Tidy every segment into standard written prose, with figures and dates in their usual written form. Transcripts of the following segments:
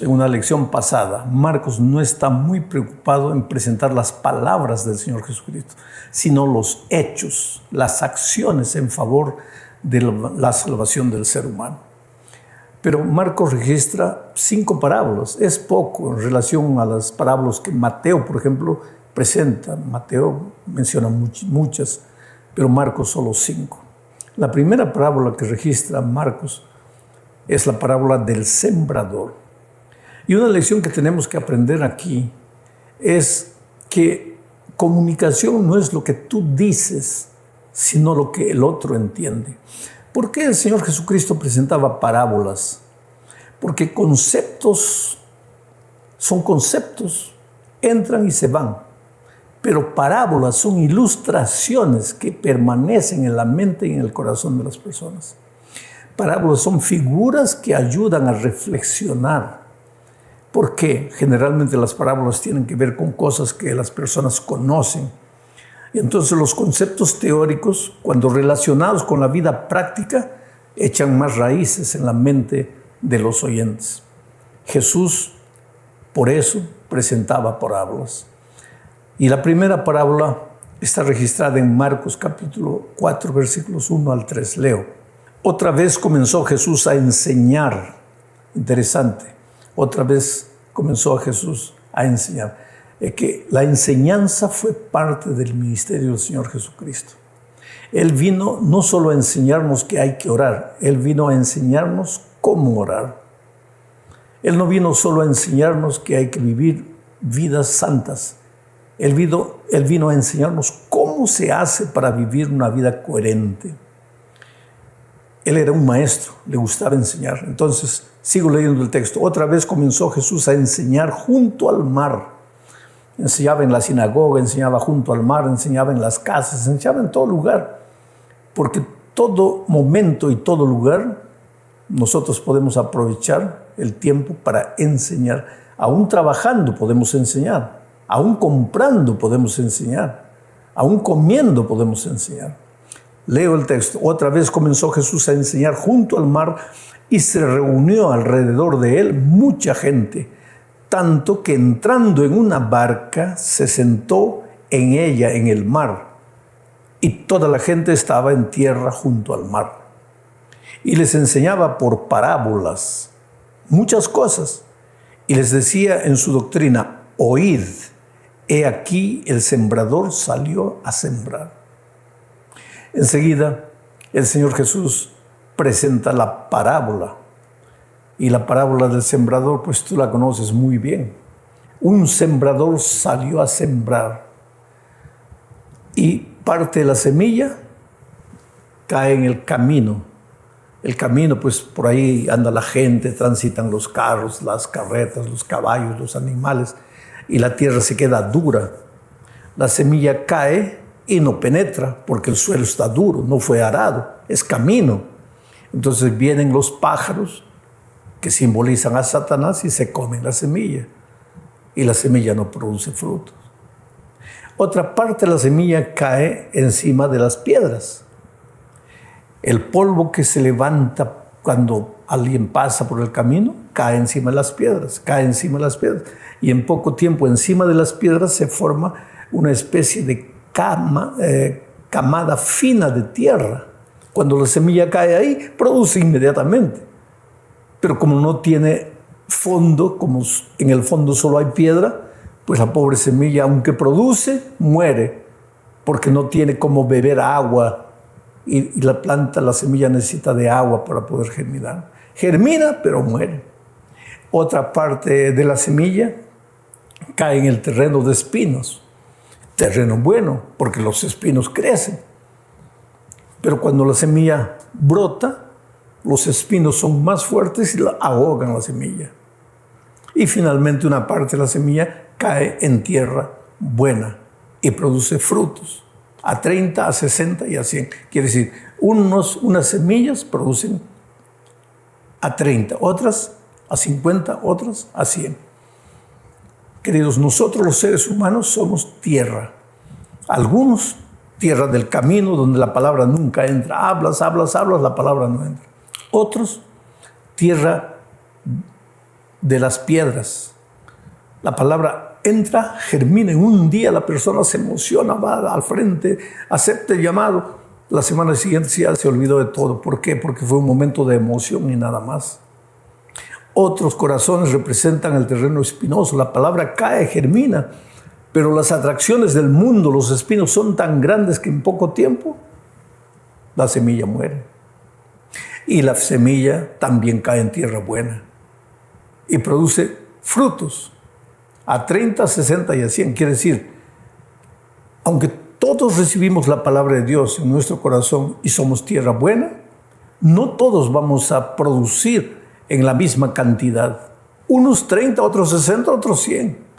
En una lección pasada, Marcos no está muy preocupado en presentar las palabras del Señor Jesucristo, sino los hechos, las acciones en favor de la salvación del ser humano. Pero Marcos registra 5 parábolas. Es poco en relación a las parábolas que Mateo, por ejemplo, presenta. Mateo menciona muchas, pero Marcos solo 5. La primera parábola que registra Marcos es la parábola del sembrador. Y una lección que tenemos que aprender aquí es que comunicación no es lo que tú dices, sino lo que el otro entiende. ¿Por qué el Señor Jesucristo presentaba parábolas? Porque conceptos son conceptos, entran y se van. Pero parábolas son ilustraciones que permanecen en la mente y en el corazón de las personas. Parábolas son figuras que ayudan a reflexionar. Porque generalmente las parábolas tienen que ver con cosas que las personas conocen. Y entonces los conceptos teóricos, cuando relacionados con la vida práctica, echan más raíces en la mente de los oyentes. Jesús, por eso, presentaba parábolas. Y la primera parábola está registrada en Marcos capítulo 4, versículos 1 al 3. Leo. Otra vez comenzó Jesús a enseñar. Interesante. Otra vez comenzó Jesús a enseñar. Que la enseñanza fue parte del ministerio del Señor Jesucristo. Él vino no solo a enseñarnos que hay que orar, Él vino a enseñarnos cómo orar. Él no vino solo a enseñarnos que hay que vivir vidas santas. Él vino a enseñarnos cómo se hace para vivir una vida coherente. Él era un maestro, le gustaba enseñar. Entonces, sigo leyendo el texto. Otra vez comenzó Jesús a enseñar junto al mar. Enseñaba en la sinagoga, enseñaba junto al mar, enseñaba en las casas, enseñaba en todo lugar. Porque todo momento y todo lugar nosotros podemos aprovechar el tiempo para enseñar. Aún trabajando podemos enseñar. Aún comprando podemos enseñar. Aún comiendo podemos enseñar. Leo el texto. Otra vez comenzó Jesús a enseñar junto al mar y se reunió alrededor de él mucha gente, tanto que entrando en una barca se sentó en ella en el mar y toda la gente estaba en tierra junto al mar. Y les enseñaba por parábolas muchas cosas y les decía en su doctrina: oíd, he aquí el sembrador salió a sembrar. Enseguida, el Señor Jesús presenta la parábola. Y la parábola del sembrador, pues tú la conoces muy bien. Un sembrador salió a sembrar. Y parte de la semilla cae en el camino. El camino, pues por ahí anda la gente, transitan los carros, las carretas, los caballos, los animales. Y la tierra se queda dura. La semilla cae y no penetra porque el suelo está duro, no fue arado, es camino. Entonces vienen los pájaros que simbolizan a Satanás y se comen la semilla. Y la semilla no produce frutos. Otra parte de la semilla cae encima de las piedras. El polvo que se levanta cuando alguien pasa por el camino cae encima de las piedras, cae encima de las piedras. Y en poco tiempo encima de las piedras se forma una especie de camada fina de tierra. Cuando la semilla cae ahí, produce inmediatamente. Pero como no tiene fondo, como en el fondo solo hay piedra, pues la pobre semilla, aunque produce, muere, porque no tiene cómo beber agua. Y la planta, la semilla necesita de agua para poder germinar. Germina, pero muere. Otra parte de la semilla cae en el terreno de espinos. Terreno bueno, porque los espinos crecen. Pero cuando la semilla brota, los espinos son más fuertes y la ahogan la semilla. Y finalmente una parte de la semilla cae en tierra buena y produce frutos. A 30, a 60 y a 100. Quiere decir, unas semillas producen a 30, otras a 50, otras a 100. Queridos, nosotros los seres humanos somos tierra. Algunos tierra del camino, donde la palabra nunca entra. Hablas, la palabra no entra. Otros, tierra de las piedras. La palabra entra, germina. En un día la persona se emociona, va al frente, acepta el llamado. La semana siguiente ya se olvidó de todo. ¿Por qué? Porque fue un momento de emoción y nada más. Otros corazones representan el terreno espinoso. La palabra cae, germina, pero las atracciones del mundo, los espinos, son tan grandes que en poco tiempo la semilla muere. Y la semilla también cae en tierra buena y produce frutos a 30, 60 y a 100. Quiere decir, aunque todos recibimos la palabra de Dios en nuestro corazón y somos tierra buena, no todos vamos a producir en la misma cantidad. Unos 30, otros 60, otros 100.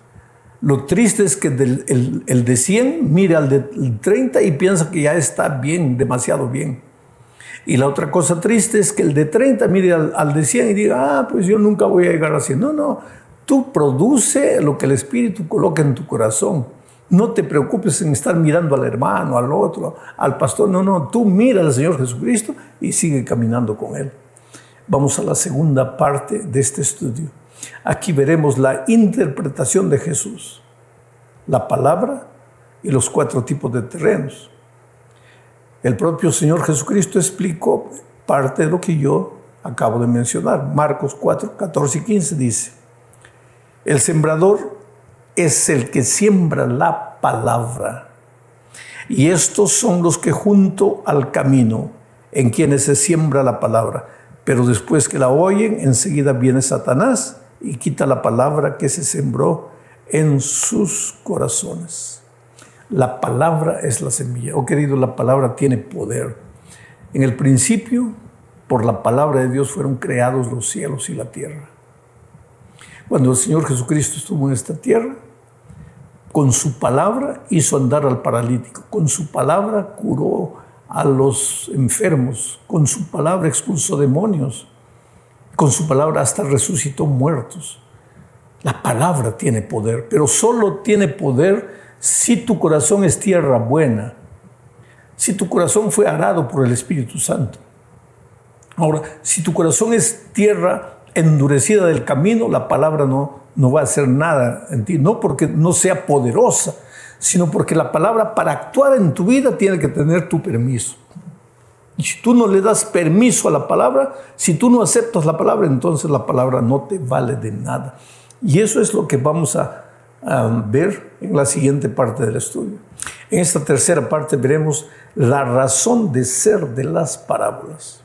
Lo triste es que el de 100 mira al de 30 y piensa que ya está bien, demasiado bien. Y la otra cosa triste es que el de 30 mire al de 100 y diga, pues yo nunca voy a llegar a 100. No, tú produce lo que el Espíritu coloca en tu corazón. No te preocupes en estar mirando al hermano, al otro, al pastor. No, tú mira al Señor Jesucristo y sigue caminando con Él. Vamos a la segunda parte de este estudio. Aquí veremos la interpretación de Jesús, la palabra y los 4 tipos de terrenos. El propio Señor Jesucristo explicó parte de lo que yo acabo de mencionar. Marcos 4, 14 y 15 dice: el sembrador es el que siembra la palabra, y estos son los que junto al camino, en quienes se siembra la palabra. Pero después que la oyen, enseguida viene Satanás y quita la palabra que se sembró en sus corazones. La palabra es la semilla. Oh querido, la palabra tiene poder. En el principio, por la palabra de Dios fueron creados los cielos y la tierra. Cuando el Señor Jesucristo estuvo en esta tierra, con su palabra hizo andar al paralítico, con su palabra curó a los enfermos, con su palabra expulsó demonios, con su palabra hasta resucitó muertos. La palabra tiene poder, pero solo tiene poder si tu corazón es tierra buena, si tu corazón fue arado por el Espíritu Santo. Ahora, si tu corazón es tierra endurecida del camino, la palabra no va a hacer nada en ti, no porque no sea poderosa, sino porque la palabra, para actuar en tu vida, tiene que tener tu permiso. Y si tú no le das permiso a la palabra, si tú no aceptas la palabra, entonces la palabra no te vale de nada. Y eso es lo que vamos a ver en la siguiente parte del estudio. En esta tercera parte veremos la razón de ser de las parábolas.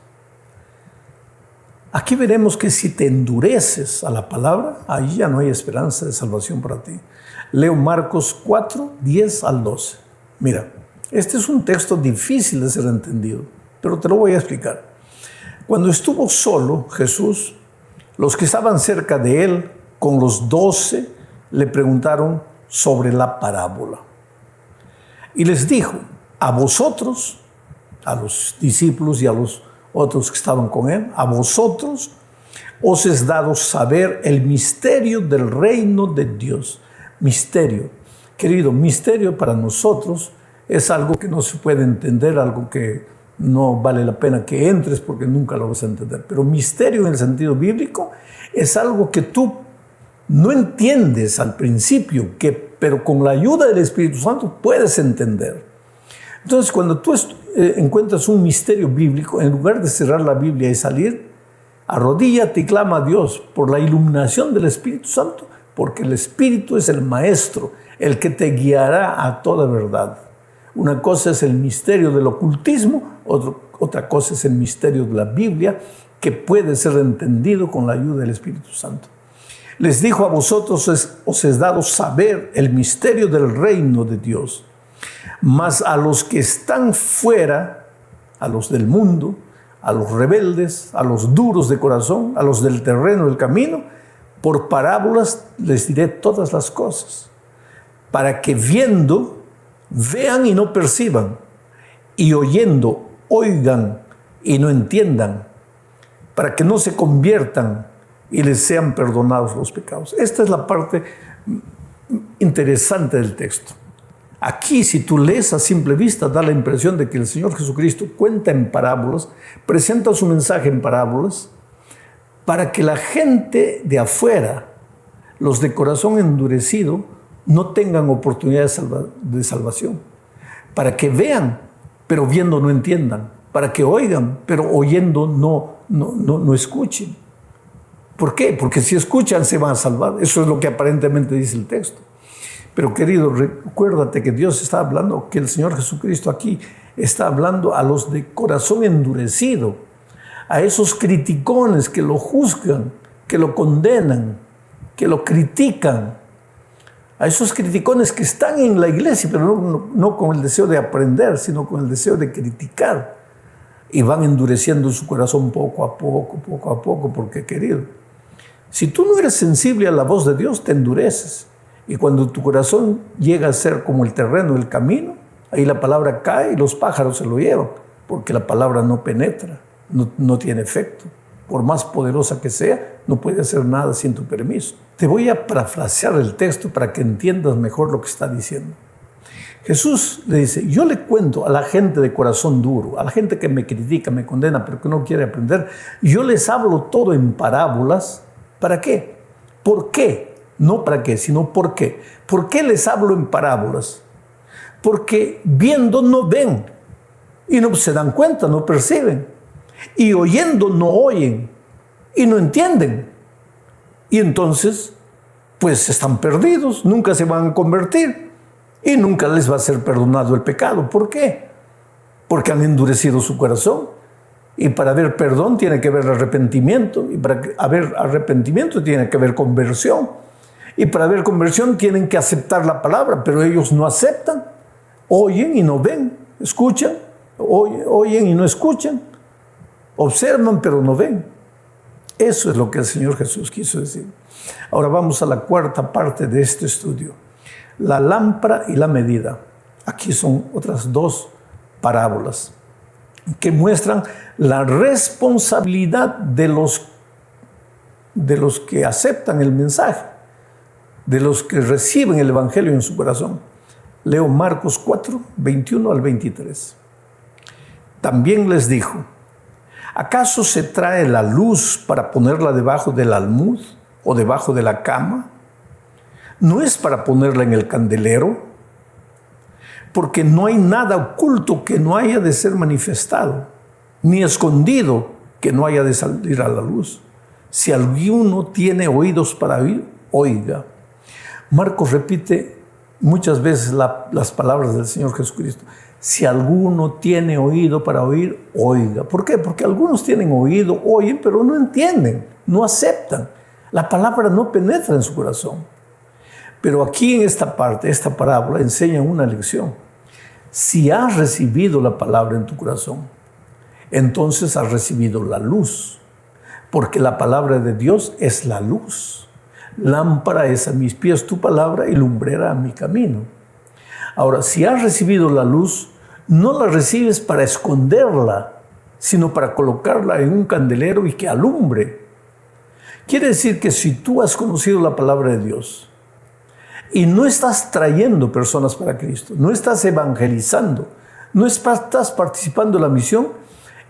Aquí veremos que si te endureces a la palabra, ahí ya no hay esperanza de salvación para ti. Leo Marcos 4, 10 al 12. Mira, este es un texto difícil de ser entendido, pero te lo voy a explicar. Cuando estuvo solo Jesús, los que estaban cerca de él, con los 12, le preguntaron sobre la parábola. Y les dijo: a vosotros, a los discípulos y a los otros que estaban con él, a vosotros os es dado saber el misterio del reino de Dios. Misterio. Querido, misterio para nosotros es algo que no se puede entender, algo que no vale la pena que entres porque nunca lo vas a entender. Pero misterio en el sentido bíblico es algo que tú no entiendes al principio, pero con la ayuda del Espíritu Santo puedes entender. Entonces, cuando tú encuentras un misterio bíblico, en lugar de cerrar la Biblia y salir, arrodíllate y clama a Dios por la iluminación del Espíritu Santo, porque el Espíritu es el Maestro, el que te guiará a toda verdad. Una cosa es el misterio del ocultismo, otra cosa es el misterio de la Biblia, que puede ser entendido con la ayuda del Espíritu Santo. Les dijo: a vosotros os es dado saber el misterio del reino de Dios, mas a los que están fuera, a los del mundo, a los rebeldes, a los duros de corazón, a los del terreno del camino, por parábolas les diré todas las cosas, para que viendo, vean y no perciban, y oyendo, oigan y no entiendan, para que no se conviertan y les sean perdonados los pecados. Esta es la parte interesante del texto. Aquí, si tú lees a simple vista, da la impresión de que el Señor Jesucristo cuenta en parábolas, presenta su mensaje en parábolas, para que la gente de afuera, los de corazón endurecido, no tengan oportunidad de salvación. Para que vean, pero viendo no entiendan. Para que oigan, pero oyendo no escuchen. ¿Por qué? Porque si escuchan se van a salvar. Eso es lo que aparentemente dice el texto. Pero querido, recuérdate que Dios está hablando, que el Señor Jesucristo aquí está hablando a los de corazón endurecido, a esos criticones que lo juzgan, que lo condenan, que lo critican, a esos criticones que están en la iglesia, pero no con el deseo de aprender, sino con el deseo de criticar. Y van endureciendo su corazón poco a poco, porque querido, si tú no eres sensible a la voz de Dios, te endureces. Y cuando tu corazón llega a ser como el terreno, el camino, ahí la palabra cae y los pájaros se lo llevan, porque la palabra no penetra, no tiene efecto. Por más poderosa que sea, no puede hacer nada sin tu permiso. Te voy a parafrasear el texto para que entiendas mejor lo que está diciendo. Jesús le dice, yo le cuento a la gente de corazón duro, a la gente que me critica, me condena, pero que no quiere aprender, yo les hablo todo en parábolas. ¿Para qué? ¿Por qué? No para qué, sino por qué. ¿Por qué les hablo en parábolas? Porque viendo no ven, y no se dan cuenta, no perciben. Y oyendo no oyen, y no entienden. Y entonces, pues están perdidos, nunca se van a convertir, y nunca les va a ser perdonado el pecado. ¿Por qué? Porque han endurecido su corazón. Y para haber perdón tiene que haber arrepentimiento, y para haber arrepentimiento tiene que haber conversión. Y para haber conversión tienen que aceptar la palabra, pero ellos no aceptan. Oyen y no ven, escuchan, oyen y no escuchan, observan pero no ven. Eso es lo que el Señor Jesús quiso decir. Ahora vamos a la cuarta parte de este estudio. La lámpara y la medida. Aquí son otras dos parábolas que muestran la responsabilidad de los que aceptan el mensaje, de los que reciben el Evangelio en su corazón. Leo Marcos 4, 21 al 23. También les dijo, ¿acaso se trae la luz para ponerla debajo del almud o debajo de la cama? ¿No es para ponerla en el candelero? Porque no hay nada oculto que no haya de ser manifestado, ni escondido que no haya de salir a la luz. Si alguno tiene oídos para oír, oiga. Marcos repite muchas veces las palabras del Señor Jesucristo. Si alguno tiene oído para oír, oiga. ¿Por qué? Porque algunos tienen oído, oyen, pero no entienden, no aceptan. La palabra no penetra en su corazón. Pero aquí en esta parte, esta parábola, enseña una lección. Si has recibido la palabra en tu corazón, entonces has recibido la luz, porque la palabra de Dios es la luz. Lámpara es a mis pies tu palabra y lumbrera a mi camino. Ahora, si has recibido la luz, no la recibes para esconderla, sino para colocarla en un candelero y que alumbre. Quiere decir que si tú has conocido la palabra de Dios, y no estás trayendo personas para Cristo, no estás evangelizando, no estás participando en la misión,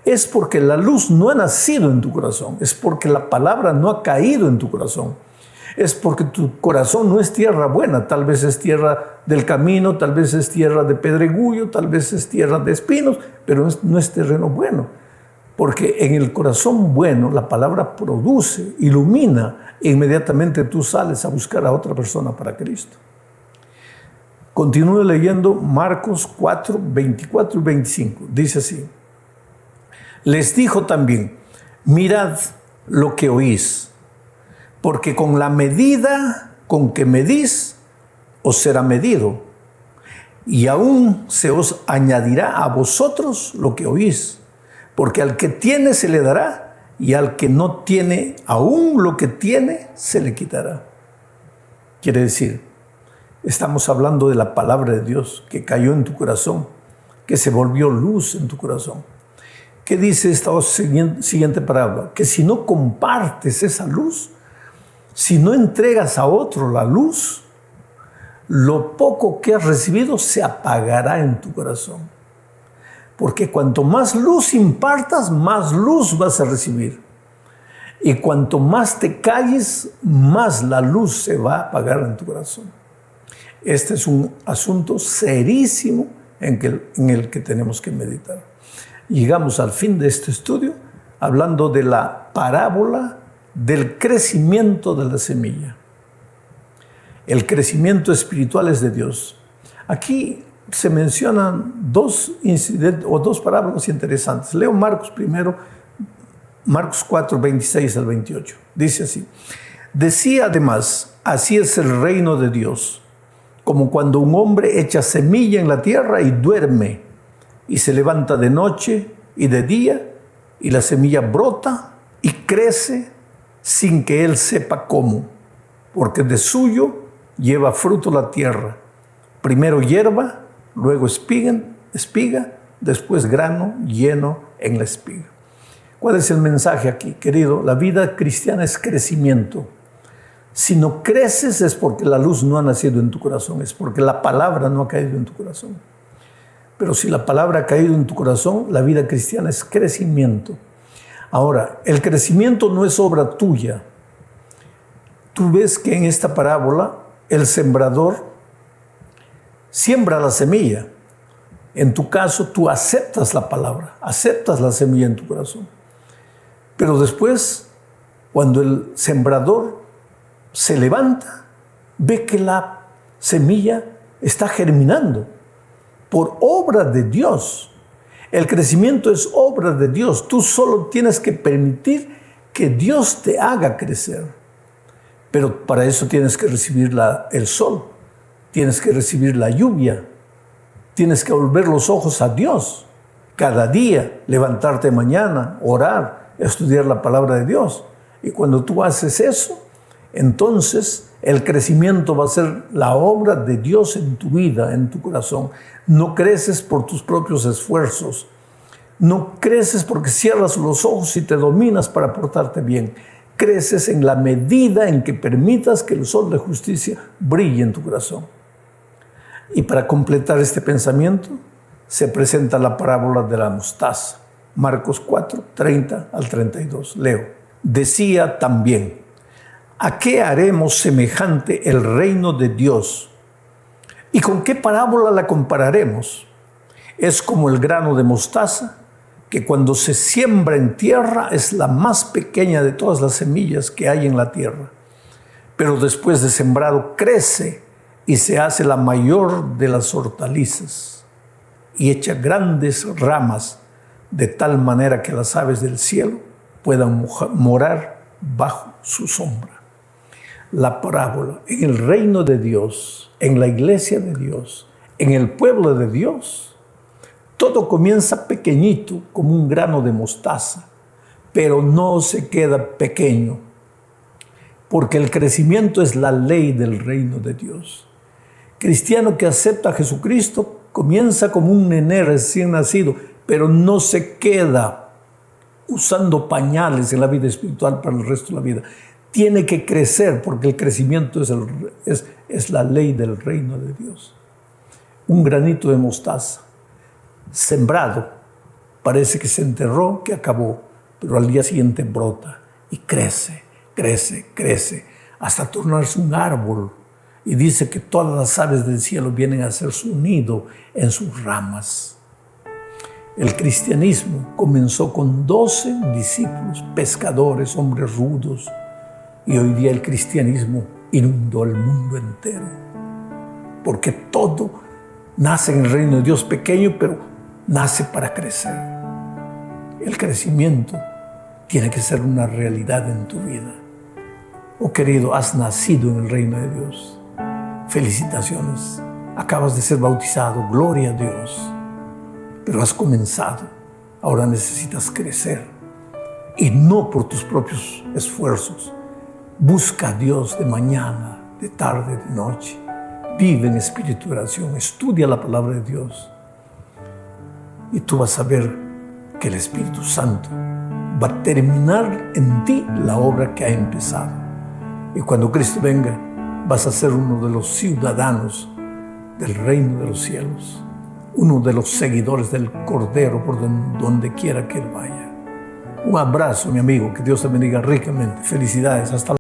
es porque la luz no ha nacido en tu corazón, es porque la palabra no ha caído en tu corazón, es porque tu corazón no es tierra buena, tal vez es tierra del camino, tal vez es tierra de pedregullo, tal vez es tierra de espinos, pero no es terreno bueno, porque en el corazón bueno la palabra produce, ilumina, e inmediatamente tú sales a buscar a otra persona para Cristo. Continúe leyendo Marcos 4, 24 y 25. Dice así. Les dijo también, mirad lo que oís, porque con la medida con que medís, os será medido, y aún se os añadirá a vosotros lo que oís, porque al que tiene se le dará, y al que no tiene, aún lo que tiene, se le quitará. Quiere decir, estamos hablando de la palabra de Dios que cayó en tu corazón, que se volvió luz en tu corazón. ¿Qué dice esta siguiente parábola? Que si no compartes esa luz, si no entregas a otro la luz, lo poco que has recibido se apagará en tu corazón. Porque cuanto más luz impartas, más luz vas a recibir. Y cuanto más te calles, más la luz se va a apagar en tu corazón. Este es un asunto serísimo en el que tenemos que meditar. Llegamos al fin de este estudio hablando de la parábola del crecimiento de la semilla. El crecimiento espiritual es de Dios. Aquí se mencionan dos incidentes o dos parábolas interesantes. Leo Marcos primero, Marcos 4, 26 al 28. Dice así: decía además, así es el reino de Dios, como cuando un hombre echa semilla en la tierra y duerme, y se levanta de noche y de día, y la semilla brota y crece sin que él sepa cómo, porque de suyo lleva fruto la tierra, primero hierba, luego espiga, después grano lleno en la espiga. ¿Cuál es el mensaje aquí, querido? La vida cristiana es crecimiento. Si no creces es porque la luz no ha nacido en tu corazón, es porque la palabra no ha caído en tu corazón. Pero si la palabra ha caído en tu corazón, la vida cristiana es crecimiento. Ahora, el crecimiento no es obra tuya. Tú ves que en esta parábola el sembrador siembra la semilla. En tu caso, tú aceptas la palabra, aceptas la semilla en tu corazón. Pero después, cuando el sembrador se levanta, ve que la semilla está germinando por obra de Dios. El crecimiento es obra de Dios. Tú solo tienes que permitir que Dios te haga crecer. Pero para eso tienes que recibir el sol, tienes que recibir la lluvia, tienes que volver los ojos a Dios. Cada día, levantarte mañana, orar, estudiar la palabra de Dios. Y cuando tú haces eso, entonces el crecimiento va a ser la obra de Dios en tu vida, en tu corazón. No creces por tus propios esfuerzos. No creces porque cierras los ojos y te dominas para portarte bien. Creces en la medida en que permitas que el sol de justicia brille en tu corazón. Y para completar este pensamiento, se presenta la parábola de la mostaza. Marcos 4, 30 al 32. Leo. Decía también: ¿a qué haremos semejante el reino de Dios? ¿Y con qué parábola la compararemos? Es como el grano de mostaza, que cuando se siembra en tierra es la más pequeña de todas las semillas que hay en la tierra. Pero después de sembrado crece y se hace la mayor de las hortalizas y echa grandes ramas de tal manera que las aves del cielo puedan morar bajo su sombra. La parábola en el reino de Dios, en la iglesia de Dios, en el pueblo de Dios, todo comienza pequeñito como un grano de mostaza, pero no se queda pequeño, porque el crecimiento es la ley del reino de Dios. Cristiano que acepta a Jesucristo comienza como un nené recién nacido, pero no se queda usando pañales en la vida espiritual para el resto de la vida. Tiene que crecer porque el crecimiento es la ley del reino de Dios. Un granito de mostaza sembrado, parece que se enterró, que acabó, pero al día siguiente brota y crece, hasta tornarse un árbol. Y dice que todas las aves del cielo vienen a hacer su nido en sus ramas. El cristianismo comenzó con 12 discípulos, pescadores, hombres rudos, y hoy día el cristianismo inundó el mundo entero. Porque todo nace en el reino de Dios pequeño, pero nace para crecer. El crecimiento tiene que ser una realidad en tu vida. Oh querido, has nacido en el reino de Dios. Felicitaciones. Acabas de ser bautizado. Gloria a Dios. Pero has comenzado. Ahora necesitas crecer. Y no por tus propios esfuerzos. Busca a Dios de mañana, de tarde, de noche. Vive en espíritu de oración. Estudia la palabra de Dios. Y tú vas a ver que el Espíritu Santo va a terminar en ti la obra que ha empezado. Y cuando Cristo venga, vas a ser uno de los ciudadanos del reino de los cielos, uno de los seguidores del Cordero por donde quiera que Él vaya. Un abrazo, mi amigo, que Dios te bendiga ricamente. Felicidades, hasta luego.